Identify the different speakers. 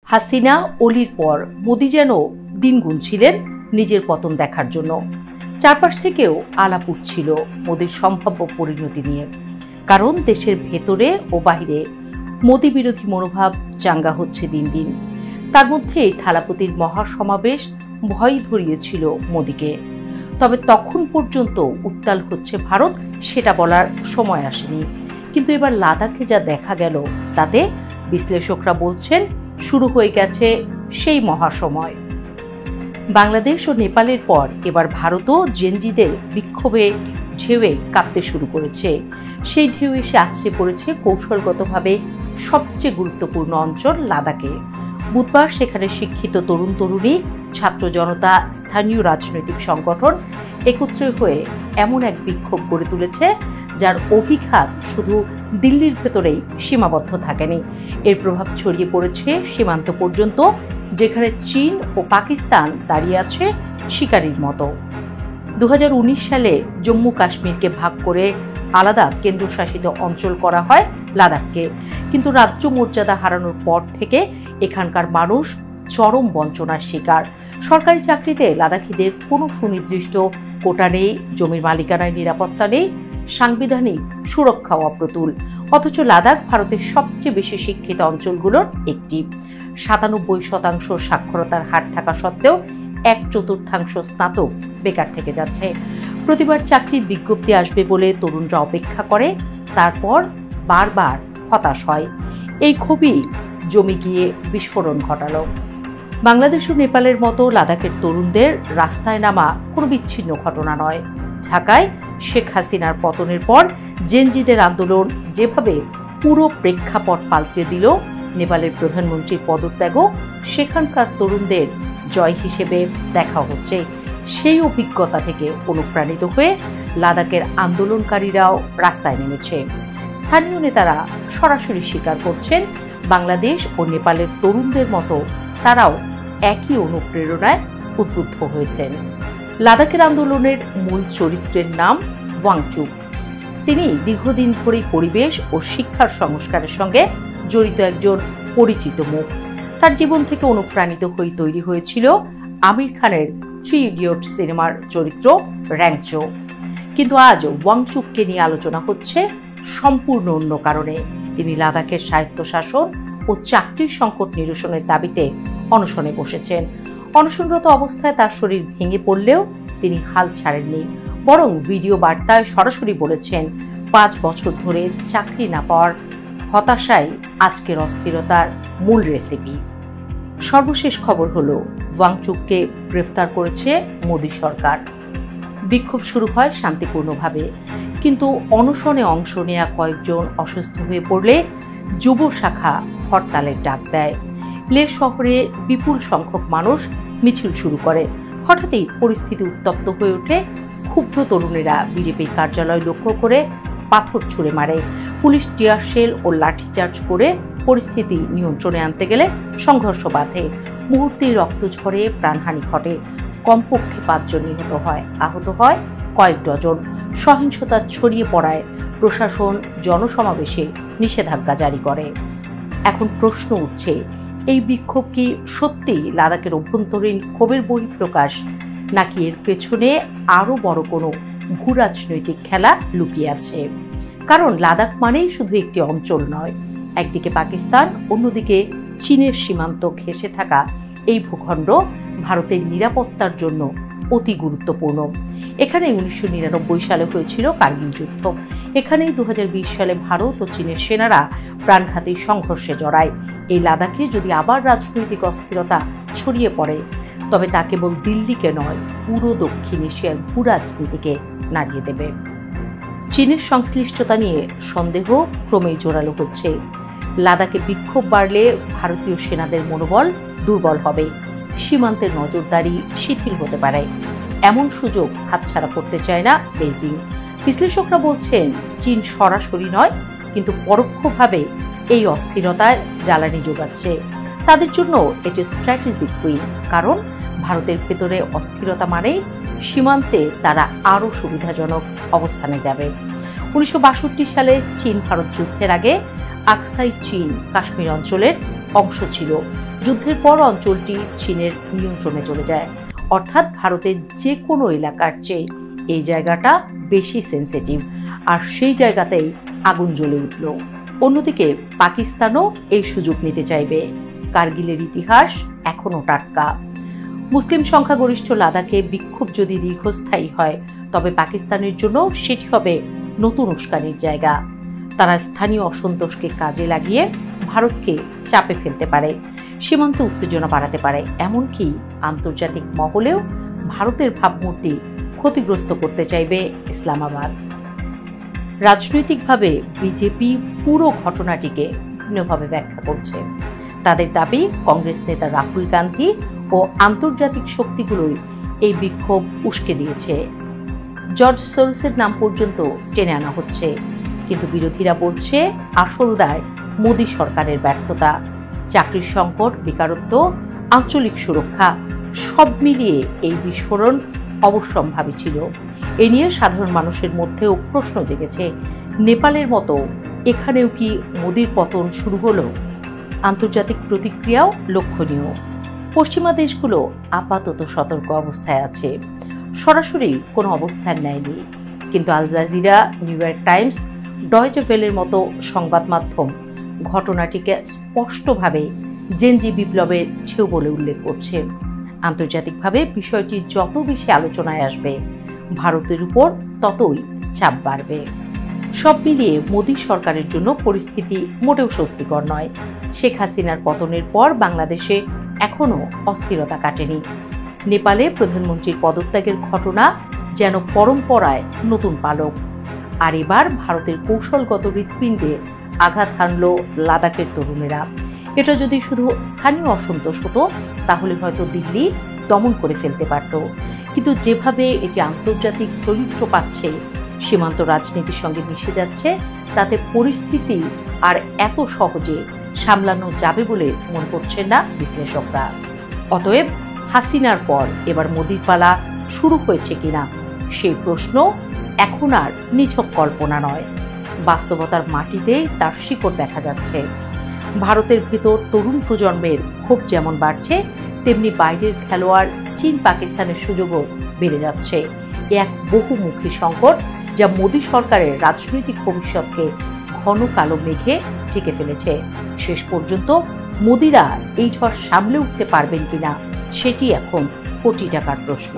Speaker 1: হাসিনা অলির পর মোদি যেন দিন গুনছিলেন নিজের পতন দেখার জন্য। চারপাশ থেকেও আলাপ উঠছিল মোদির সম্ভাব্য পরিণতি নিয়ে, কারণ দেশের ভেতরে ও বাহিরে মোদি বিরোধী মনোভাব চাঙ্গা হচ্ছে দিন দিন। তার মধ্যেই থালাপতির মহাসমাবেশ ভয় ধরিয়েছিল মোদিকে। তবে তখন পর্যন্ত উত্তাল হচ্ছে ভারত সেটা বলার সময় আসেনি। কিন্তু এবার লাদাখে যা দেখা গেল তাতে বিশ্লেষকরা বলছেন শুরু হয়ে গেছে সেই মহাসময়। বাংলাদেশ ও নেপালের পর এবার ভারতও জেনজিদের বিক্ষোভে ঢেউয়ে কাঁপতে শুরু করেছে। সেই ঢেউ এসে আছড়ে পড়েছে কৌশলগতভাবে সবচেয়ে গুরুত্বপূর্ণ অঞ্চল লাদাখে। বুধবার সেখানে শিক্ষিত তরুণ তরুণী, ছাত্র জনতা, স্থানীয় রাজনৈতিক সংগঠন একত্রে হয়ে এমন এক বিক্ষোভ গড়ে তুলেছে যার অভিঘাত শুধু দিল্লির ভেতরেই সীমাবদ্ধ থাকেনি। এর প্রভাব ছড়িয়ে পড়েছে সীমান্ত পর্যন্ত, যেখানে চীন ও পাকিস্তান দাঁড়িয়ে আছে শিকারীর মতো। 2019 সালে জম্মু কাশ্মীরকে ভাগ করে আলাদা কেন্দ্রশাসিত অঞ্চল করা হয় লাদাখকে, কিন্তু রাজ্য মর্যাদা হারানোর পর থেকে এখানকার মানুষ চরম বঞ্চনার শিকার। সরকারি চাকরিতে লাদাখিদের কোনো সুনির্দিষ্ট কোটা নেই, জমির মালিকানায় নিরাপত্তা নেই, সাংবিধানিক সুরক্ষাও অপ্রতুল। অথচ লাদাখ ভারতের সবচেয়ে বেশি শিক্ষিত অঞ্চলগুলোর একটি। 97% সাক্ষরতার হার থাকা সত্ত্বেও 1/4 স্নাতক বেকার থেকে যাচ্ছে। প্রতিবার চাকরির বিজ্ঞপ্তি আসবে বলে তরুণরা অপেক্ষা করে, তারপর বারবার হতাশ হয়। এই ক্ষোভই জমি গিয়ে বিস্ফোরণ ঘটালো। বাংলাদেশ ও নেপালের মতো লাদাখের তরুণদের রাস্তায় নামা কোনো বিচ্ছিন্ন ঘটনা নয়। ঢাকায় শেখ হাসিনার পতনের পর জেনজিদের আন্দোলন যেভাবে পুরো প্রেক্ষাপট পাল্টে দিল, নেপালের প্রধানমন্ত্রীর পদত্যাগও সেখানকার তরুণদের জয় হিসেবে দেখা হচ্ছে। সেই অভিজ্ঞতা থেকে অনুপ্রাণিত হয়ে লাদাখের আন্দোলনকারীরাও রাস্তায় নেমেছে। স্থানীয় নেতারা সরাসরি স্বীকার করছেন, বাংলাদেশ ও নেপালের তরুণদের মতো তারাও একই অনুপ্রেরণায় উদ্বুদ্ধ হয়েছেন। লাদাখের আন্দোলনের মূল চরিত্রের নাম ওয়াংচুক। তিনি দীর্ঘদিন ধরেই পরিবেশ ও শিক্ষার সংস্কারের সঙ্গে জড়িত একজন পরিচিত মুখ। তার জীবন থেকে অনুপ্রাণিত হয়ে তৈরি হয়েছিল আমির খানের 3 ইডিয়ট সিনেমার চরিত্র র্যাংচো। কিন্তু আজ ওয়াংচুককে নিয়ে আলোচনা হচ্ছে সম্পূর্ণ অন্য কারণে। তিনি লাদাখের স্বায়ত্তশাসন ও চাকরির সংকট নিরসনের দাবিতে অনশনে বসেছেন। অনশনরত অবস্থায় তার শরীর ভেঙে পড়লেও তিনি হাল ছাড়েননি, বরং ভিডিও বার্তায় সরাসরি বলেছেন 5 বছর ধরে চাকরি না পাওয়ার হতাশাই আজকের অস্থিরতার মূল রেসিপি। সর্বশেষ খবর হলো ওয়াংচুককে গ্রেফতার করেছে মোদি সরকার। বিক্ষোভ শুরু হয় শান্তিপূর্ণভাবে, কিন্তু অনশনে অংশ নেওয়া কয়েকজন অসুস্থ হয়ে পড়লে যুব শাখা হরতালের ডাক দেয়। লে শহরে বিপুল সংখ্যক মানুষ মিছিল শুরু করে। হঠাৎই পরিস্থিতি উত্তপ্ত হয়ে ওঠে। ক্ষুব্ধ তরুণেরা বিজেপির কার্যালয় লক্ষ্য করে পাথর ছুঁড়ে মারে। পুলিশ টিয়ার শেল ও লাঠিচার্জ করে পরিস্থিতি নিয়ন্ত্রণে আনতে গেলে সংঘর্ষ বাধে। মুহূর্তেই রক্ত ঝরে, প্রাণহানি ঘটে। কমপক্ষে 5 জন নিহত হয়, আহত হয় কয়েক ডজন। সহিংসতা ছড়িয়ে পড়ায় প্রশাসন জনসমাবেশে নিষেধাজ্ঞা জারি করে। এখন প্রশ্ন উঠছে, এই বিক্ষোভ কি সত্যি লাদাখের অভ্যন্তরীণ ক্ষোভের বহিঃপ্রকাশ, নাকি এর পেছনে আরও বড় কোনো ভূরাজনৈতিক খেলা লুকিয়ে আছে? কারণ লাদাখ মানেই শুধু একটি অঞ্চল নয়। একদিকে পাকিস্তান, অন্যদিকে চীনের সীমান্ত ঘেঁষে থাকা এই ভূখণ্ড ভারতের নিরাপত্তার জন্য অতি গুরুত্বপূর্ণ। এখানে 1999 সালে হয়েছিল কার্গিল যুদ্ধ। এখানেই 2020 সালে ভারত ও চীনের সেনারা প্রাণঘাতী সংঘর্ষে জড়ায়। এই লাদাখে যদি আবার রাজনৈতিক অস্থিরতা ছড়িয়ে পড়ে, তবে তা কেবল দিল্লিকে নয়, পুরো দক্ষিণ এশিয়ার ভূরাজনীতিকে নাড়িয়ে দেবে। চীনের সংশ্লিষ্টতা নিয়ে সন্দেহ ক্রমেই জোরালো হচ্ছে। লাদাখে বিক্ষোভ বাড়লে ভারতীয় সেনাদের মনোবল দুর্বল হবে, সীমান্তের নজরদারি শিথিল হতে পারে। এমন সুযোগ হাতছাড়া করতে চায় না বেইজিং। বিশ্লেষকরা বলছেন, চীন সরাসরি নয়, কিন্তু পরোক্ষভাবে এই অস্থিরতায় জ্বালানি যোগাচ্ছে। তাদের জন্য এটি স্ট্র্যাটেজিক উইন, কারণ ভারতের ভেতরে অস্থিরতা মানেই সীমান্তে তারা আরও সুবিধাজনক অবস্থানে যাবে। 1962 সালে চীন ভারত যুদ্ধের আগে আকসাই চীন কাশ্মীর অঞ্চলের অংশ ছিল। যুদ্ধের পর অঞ্চলটি চীনের নিয়ন্ত্রণে চলে যায়, অর্থাৎ ভারতের যে কোনো এলাকার চেয়ে এই জায়গাটা বেশি সেন্সিটিভ, আর সেই জায়গাতেই আগুন জ্বলে উঠল। অন্যদিকে পাকিস্তানও এই সুযোগ নিতে চাইবে। কার্গিলের ইতিহাস এখনো টাটকা। মুসলিম সংখ্যাগরিষ্ঠ লাদাখে বিক্ষোভ যদি দীর্ঘস্থায়ী হয়, তবে পাকিস্তানের জন্য সেটি হবে নতুন উস্কানির জায়গা। তারা স্থানীয় অসন্তোষকে কাজে লাগিয়ে ভারতকে চাপে ফেলতে পারে, সীমান্তে উত্তেজনা বাড়াতে পারে, এমনকি আন্তর্জাতিক মহলেও ভারতের ভাবমূর্তি ক্ষতিগ্রস্ত করতে চাইবে ইসলামাবাদ। রাজনৈতিকভাবে বিজেপি পুরো ঘটনাটিকে ভিন্নভাবে ব্যাখ্যা করছে। তাদের দাবি, কংগ্রেস নেতা রাহুল গান্ধী ও আন্তর্জাতিক শক্তিগুলোই এই বিক্ষোভ উস্কে দিয়েছে। জর্জ সোরসের নাম পর্যন্ত টেনে আনা হচ্ছে, কিন্তু বিরোধীরা বলছে আসল দায় মোদী সরকারের ব্যর্থতা। চাকরির সংকট, বেকারত্ব, আঞ্চলিক সুরক্ষা সব মিলিয়ে এই বিস্ফোরণ অবশ্যম্ভাবী ছিল। এ নিয়ে সাধারণ মানুষের মধ্যেও প্রশ্ন জেগেছে, নেপালের মতো এখানেও কি মোদীর পতন শুরু হলো? আন্তর্জাতিক প্রতিক্রিয়াও লক্ষণীয়। পশ্চিমা দেশগুলো আপাতত সতর্ক অবস্থায় আছে, সরাসরি কোনো অবস্থান নেয়নি, কিন্তু Al Jazeera, New York Times, ডয়েচে ভেলের মতো সংবাদ মাধ্যম ঘটনাটিকে স্পষ্টভাবে জেনজি বিপ্লবের ঢেউ বলে উল্লেখ করছে। আন্তর্জাতিকভাবে বিষয়টি যত বেশি আলোচনায় আসবে, ভারতের উপর ততই চাপ বাড়বে। সব মিলিয়ে মোদী সরকারের জন্য পরিস্থিতি মোটেও স্বস্তিকর নয়। শেখ হাসিনার পতনের পর বাংলাদেশে এখনও অস্থিরতা কাটেনি। নেপালে প্রধানমন্ত্রীর পদত্যাগের ঘটনা যেন পরম্পরায় নতুন পালক। আর এবার ভারতের কৌশলগত হৃৎপিণ্ডে আঘাত হানল লাদাখের তরুণেরা। এটা যদি শুধু স্থানীয় অসন্তোষ হতো, তাহলে হয়তো দিল্লি দমন করে ফেলতে পারত, কিন্তু যেভাবে এটি আন্তর্জাতিক চরিত্র পাচ্ছে, সীমান্ত রাজনীতির সঙ্গে মিশে যাচ্ছে, তাতে পরিস্থিতি আর এত সহজে সামলানো যাবে বলে মনে করছেন না বিশ্লেষকরা। অতএব হাসিনার পর এবার মোদির পালা শুরু হয়েছে কিনা সেই প্রশ্ন এখন আর নিছক কল্পনা নয়, বাস্তবতার মাটিতেই তার শিকড় দেখা যাচ্ছে। ভারতের ভেতর তরুণ প্রজন্মের ক্ষোভ যেমন বাড়ছে, তেমনি বাইরের খেলোয়াড় চীন পাকিস্তানের সুযোগও বেড়ে যাচ্ছে। এক বহুমুখী সংকট যা মোদী সরকারের রাজনৈতিক ভবিষ্যৎকে ঘন কালো মেঘে ঢেকে ফেলেছে। শেষ পর্যন্ত মোদিরা এই ঝড় সামলে উঠতে পারবেন কিনা, সেটি এখন কোটি টাকার প্রশ্ন।